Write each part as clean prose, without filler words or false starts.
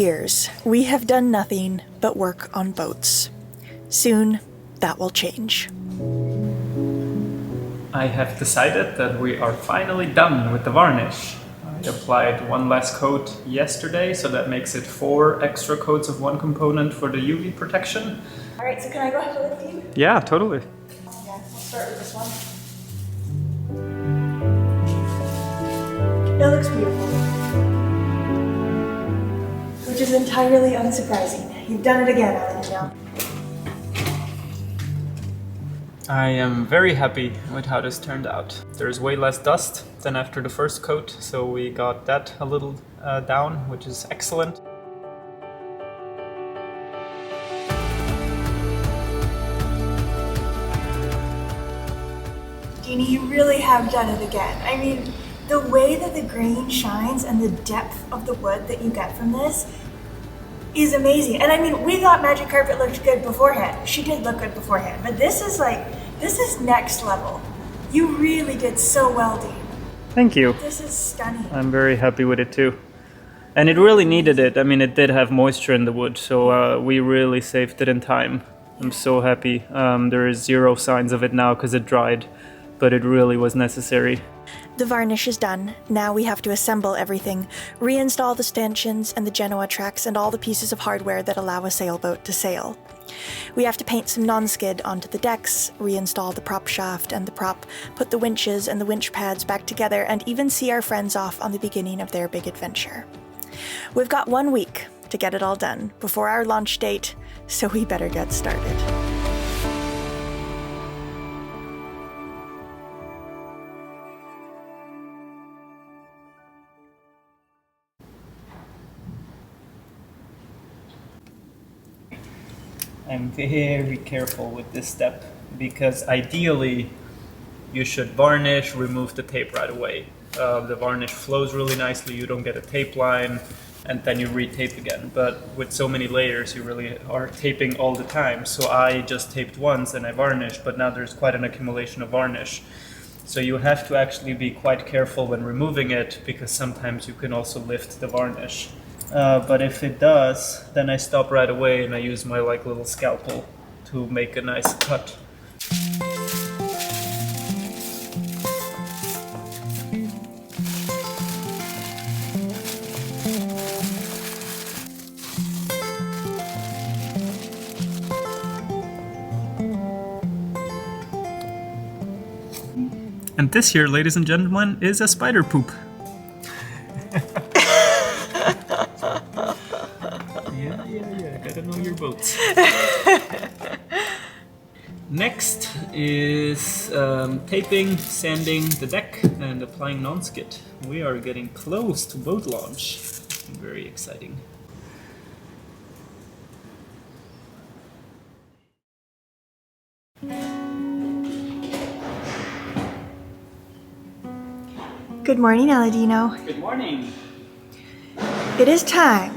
years, we have done nothing but work on boats. Soon, that will change. I have decided that we are finally done with the varnish. I applied one last coat yesterday, so that makes it 4 extra coats of one component for the UV protection. All right, so can I go have a look at you? Yeah, totally. Yeah, we'll start with this one. It looks beautiful. Which is entirely unsurprising. You've done it again, Alan. I am very happy with how this turned out. There's way less dust than after the first coat, so we got that a little down, which is excellent. Jeannie, you really have done it again. I mean, the way that the grain shines and the depth of the wood that you get from this is amazing. And I mean, we thought Magic Carpet looked good beforehand. She did look good beforehand, but this is next level. You really did so well, Dean. Thank you. This is stunning. I'm very happy with it too. And it really needed it. I mean, it did have moisture in the wood, so we really saved it in time. I'm so happy. There is 0 signs of it now because it dried, but it really was necessary. The varnish is done. Now we have to assemble everything, reinstall the stanchions and the Genoa tracks and all the pieces of hardware that allow a sailboat to sail. We have to paint some non-skid onto the decks, reinstall the prop shaft and the prop, put the winches and the winch pads back together, and even see our friends off on the beginning of their big adventure. We've got 1 week to get it all done before our launch date, so we better get started. I'm very careful with this step because ideally you should varnish, remove the tape right away. The varnish flows really nicely, you don't get a tape line, and then you retape again. But with so many layers, you really are taping all the time. So I just taped once and I varnished, but now there's quite an accumulation of varnish. So you have to actually be quite careful when removing it because sometimes you can also lift the varnish. But if it does, then I stop right away and I use my little scalpel to make a nice cut. And this here, ladies and gentlemen, is a spider poop. Yeah, gotta know your boats. Next is taping, sanding the deck, and applying non-skid. We are getting close to boat launch. Very exciting. Good morning, Aladino. Good morning. It is time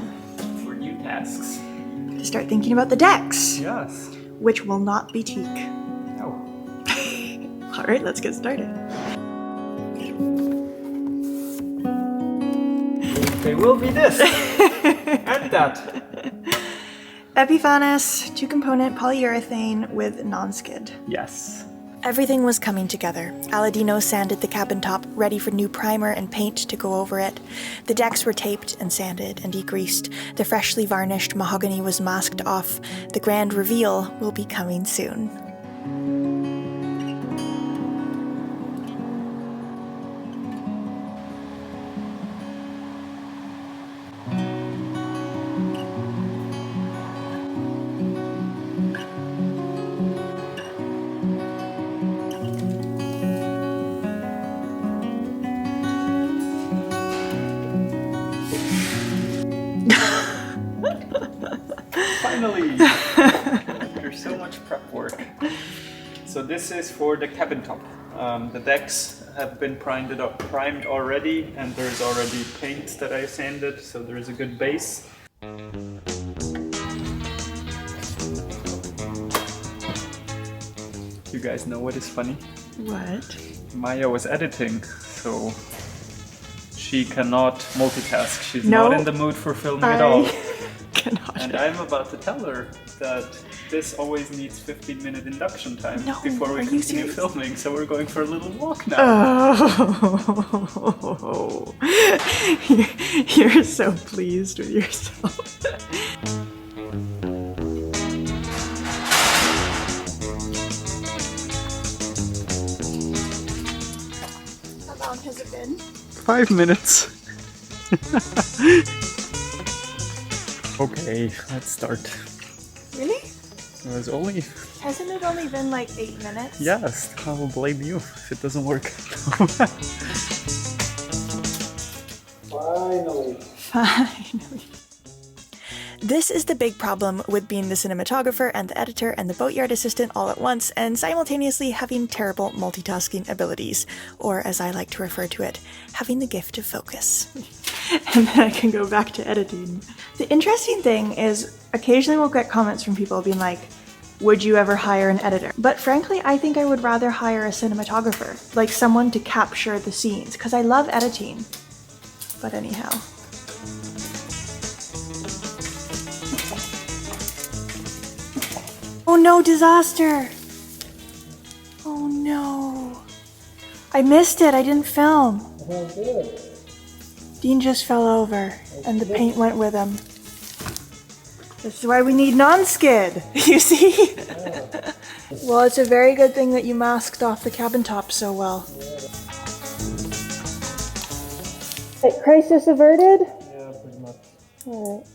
For new tasks. to start thinking about the decks, Yes. which will not be teak. No. All right, let's get started. They will be this and that. Epiphanes, 2-component polyurethane with non-skid. Yes. Everything was coming together. Aladino sanded the cabin top, ready for new primer and paint to go over it. The decks were taped and sanded and degreased. The freshly varnished mahogany was masked off. The grand reveal will be coming soon. Finally! After so much prep work. So this is for the cabin top. The decks have been primed already, and there's already paint that I sanded, so there's a good base. You guys know what is funny? What? Maya was editing, so she cannot multitask. She's No, not in the mood for filming at all. cannot. And I'm about to tell her that this always needs 15-minute induction time before we continue filming, so we're going for a little walk now. Oh, you're so pleased with yourself. How long has it been? 5 minutes. Okay, let's start. Really? It was only... Hasn't it only been like 8 minutes? Yes, I will blame you if it doesn't work. Finally. This is the big problem with being the cinematographer and the editor and the boatyard assistant all at once and simultaneously having terrible multitasking abilities, or as I like to refer to it, having the gift of focus. And then I can go back to editing. The interesting thing is occasionally we'll get comments from people being like, would you ever hire an editor? But frankly, I think I would rather hire a cinematographer, like someone to capture the scenes, because I love editing. But anyhow. Oh no, disaster! Oh no. I missed it, I didn't film. Oh, good. Dean just fell over, and the paint went with him. This is why we need non-skid, you see? Yeah. Well, it's a very good thing that you masked off the cabin top so well. Yeah. Crisis averted? Yeah, pretty much. Alright.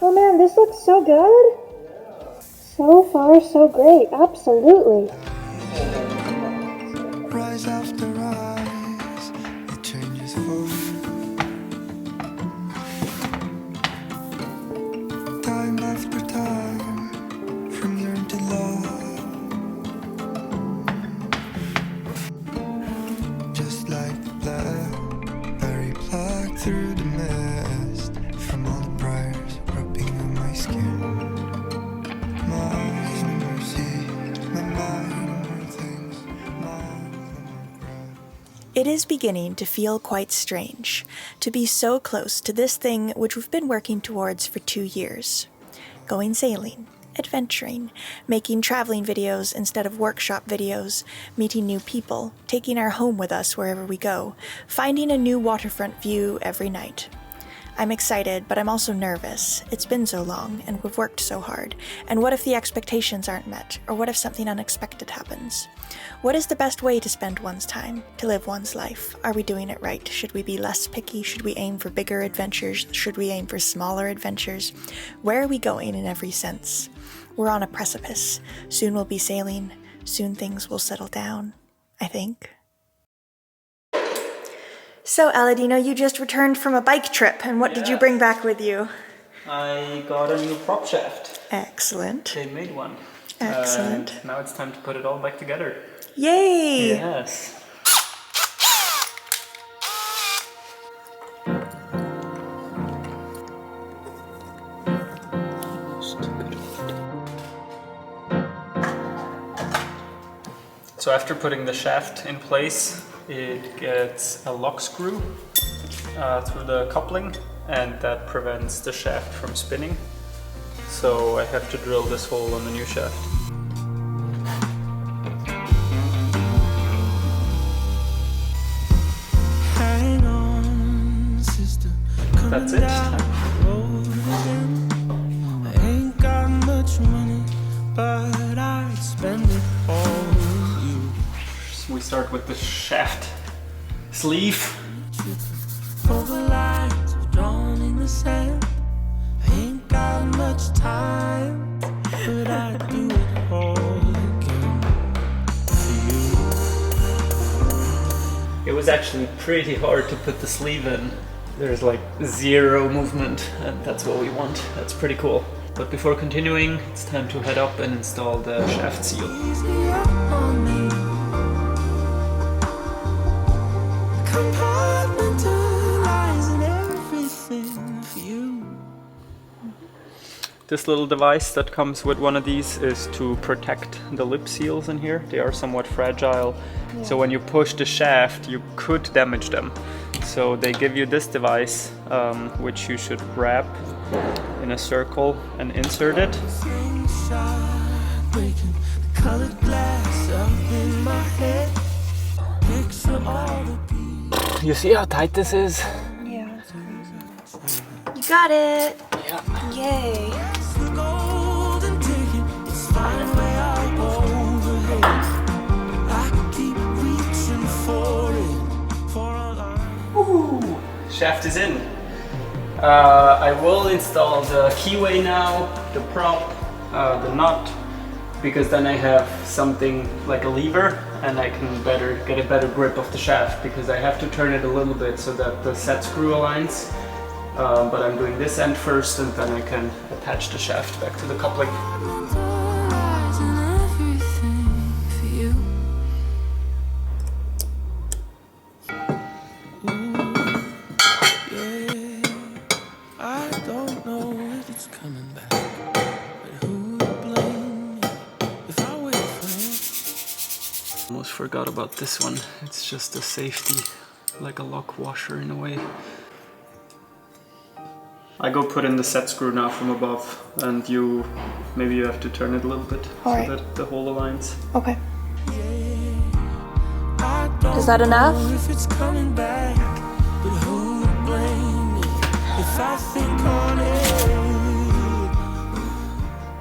Oh man, this looks so good. So far, so great. Absolutely. Rise after rise, it changes time after time, from yearn to love. Just like the blackberry plucked through the mist from all the briars rubbing on my skin. It is beginning to feel quite strange to be so close to this thing which we've been working towards for 2 years. Going sailing, adventuring, making traveling videos instead of workshop videos, meeting new people, taking our home with us wherever we go, finding a new waterfront view every night. I'm excited, but I'm also nervous. It's been so long, and we've worked so hard. And what if the expectations aren't met? Or what if something unexpected happens? What is the best way to spend one's time, to live one's life? Are we doing it right? Should we be less picky? Should we aim for bigger adventures? Should we aim for smaller adventures? Where are we going in every sense? We're on a precipice. Soon we'll be sailing. Soon things will settle down, I think. So, Aladino, you just returned from a bike trip, and what did you bring back with you? I got a new prop shaft. Excellent. They made one. Excellent. And now it's time to put it all back together. Yay! Yes. So after putting the shaft in place, it gets a lock screw through the coupling, and that prevents the shaft from spinning. So I have to drill this hole on the new shaft. Hang on, sister. That's it. I ain't got much money, but I'd spend it all on you. So we start with the shaft sleeve. Over lines drawn in the sand. I ain't got much time. was actually pretty hard to put the sleeve in. There's like zero movement, and that's what we want. That's pretty cool. But before continuing, it's time to head up and install the shaft seal. This little device that comes with one of these is to protect the lip seals in here. They are somewhat fragile, so when you push the shaft, you could damage them. So they give you this device, which you should wrap in a circle and insert it. You see how tight this is? Yeah, it's crazy. You got it! Yeah. Yay! Ooh, shaft is in. I will install the keyway now, the prop, the nut, because then I have something like a lever and I can get a better grip of the shaft, because I have to turn it a little bit so that the set screw aligns. But I'm doing this end first, and then I can attach the shaft back to the coupling. Almost forgot about this one. It's just a safety, like a lock washer in a way. I go put in the set screw now from above, and maybe you have to turn it a little bit so that the hole aligns. Okay. Is that enough?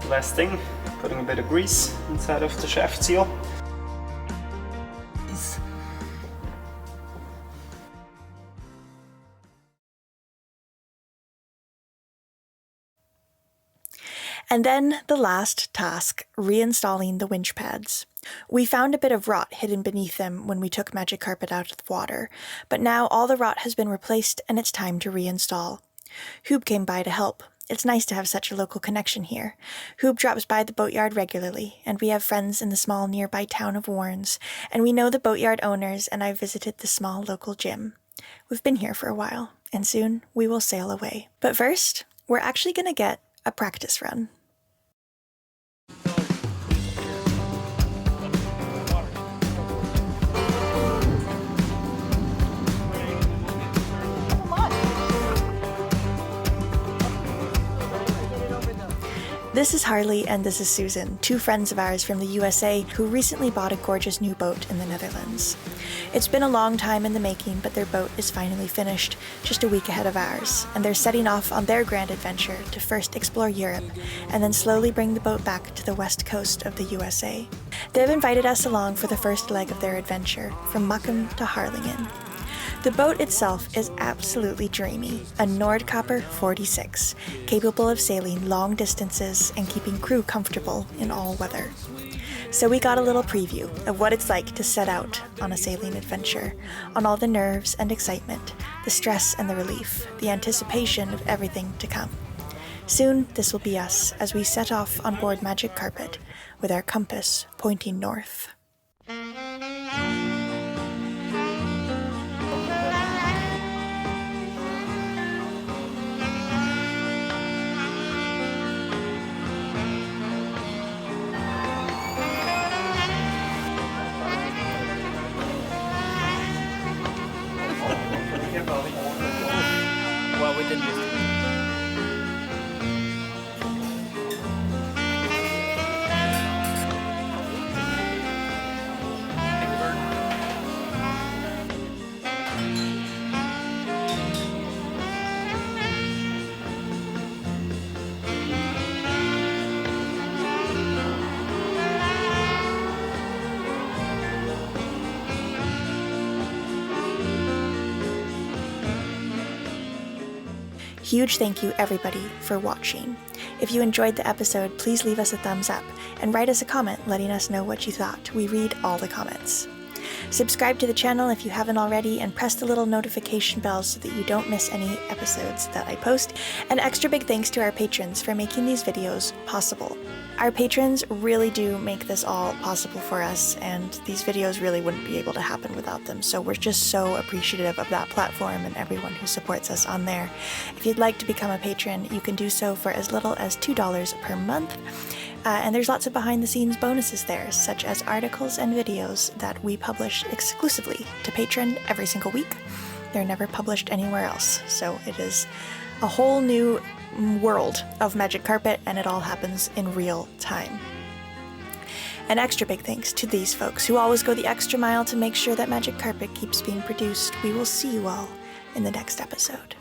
Last thing, putting a bit of grease inside of the shaft seal. And then the last task, reinstalling the winch pads. We found a bit of rot hidden beneath them when we took Magic Carpet out of the water, but now all the rot has been replaced and it's time to reinstall. Hoob came by to help. It's nice to have such a local connection here. Hoob drops by the boatyard regularly, and we have friends in the small nearby town of Warrens, and we know the boatyard owners, and I've visited the small local gym. We've been here for a while, and soon we will sail away. But first, we're actually going to get a practice run. This is Harley and this is Susan, two friends of ours from the USA who recently bought a gorgeous new boat in the Netherlands. It's been a long time in the making, but their boat is finally finished, just a week ahead of ours, and they're setting off on their grand adventure to first explore Europe and then slowly bring the boat back to the west coast of the USA. They've invited us along for the first leg of their adventure, from Muckham to Harlingen. The boat itself is absolutely dreamy, a Nordkaper 46, capable of sailing long distances and keeping crew comfortable in all weather. So we got a little preview of what it's like to set out on a sailing adventure, on all the nerves and excitement, the stress and the relief, the anticipation of everything to come. Soon this will be us as we set off on board Magic Carpet with our compass pointing north. Well, we didn't use it. Huge thank you everybody for watching. If you enjoyed the episode, please leave us a thumbs up and write us a comment letting us know what you thought. We read all the comments. Subscribe to the channel if you haven't already, and press the little notification bell so that you don't miss any episodes that I post. And extra big thanks to our patrons for making these videos possible. Our patrons really do make this all possible for us, and these videos really wouldn't be able to happen without them, so we're just so appreciative of that platform and everyone who supports us on there. If you'd like to become a patron, you can do so for as little as $2 per month, and there's lots of behind-the-scenes bonuses there, such as articles and videos that we publish exclusively to Patreon every single week. They're never published anywhere else, so it is a whole new world of Magic Carpet, and it all happens in real time. An extra big thanks to these folks who always go the extra mile to make sure that Magic Carpet keeps being produced. We will see you all in the next episode.